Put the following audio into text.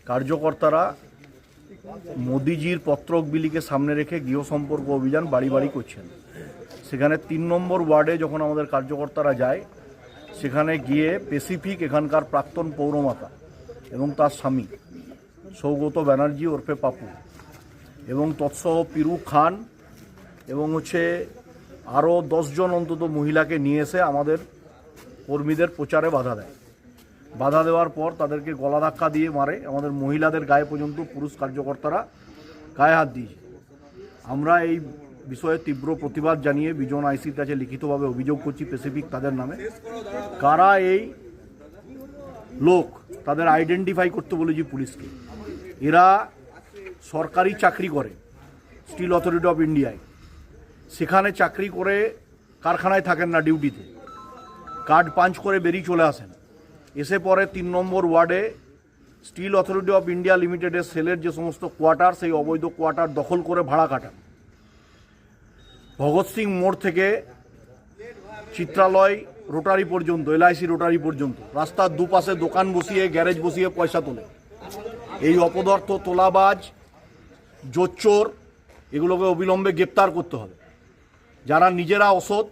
কার্যকর্তারা মোদিজির পত্রক বিলিকে সামনে রেখে গৃহ সম্পর্ক অভিযান বাড়ি বাড়ি করছেন। সেখানে 3 নম্বর ওয়ার্ডে যখন আমাদের কার্যকর্তারা যায়, সেখানে গিয়ে স্পেসিফিক এখানকার প্রাক্তন পৌরমাতা এবং তার স্বামী সৌগত ব্যানার্জি ওরফে পাপু এবং তৎসহ পিরু খান এবং আরও 10 জন অন্তত মহিলাকে নিয়ে এসে আমাদের কর্মীদের প্রচারে বাধা দেয়। বাধা দেওয়ার পর তাদেরকে গলা ধাক্কা দিয়ে মারে। আমাদের মহিলাদের গায়ে পর্যন্ত পুরুষ কার্যকর্তারা গায়ে হাত দিয়েছে। আমরা এই বিষয়ে তীব্র প্রতিবাদ জানিয়ে বিজন আইসির কাছে লিখিতভাবে অভিযোগ করছি স্পেসিফিক তাদের নামে। কারা এই লোক তাদের আইডেন্টিফাই করতে বলেছি পুলিশকে। এরা সরকারি চাকরি করে স্টিল অথরিটি অফ ইন্ডিয়ায়, সেখানে চাকরি করে কারখানায় থাকেন না, ডিউটিতে কার্ড পাঞ্চ করে বেরিয়ে চলে আসেন। এসে পরে 3 নম্বর ওয়ার্ডে স্টিল অথরিটি অফ ইন্ডিয়া লিমিটেডের সেলের যে সমস্ত কোয়ার্টার, সেই অবৈধ কোয়ার্টার দখল করে ভাড়া কাটান। ভগৎ সিং মোড় থেকে চিত্রালয় রোটারি পর্যন্ত, LIC রোটারি পর্যন্ত রাস্তার দুপাশে দোকান বসিয়ে, গ্যারেজ বসিয়ে পয়সা তোলে। এই অপদার্থ, তোলাবাজ, জোচ্চোর, এগুলোকে অবিলম্বে গ্রেপ্তার করতে হবে। যারা নিজেরা অসৎ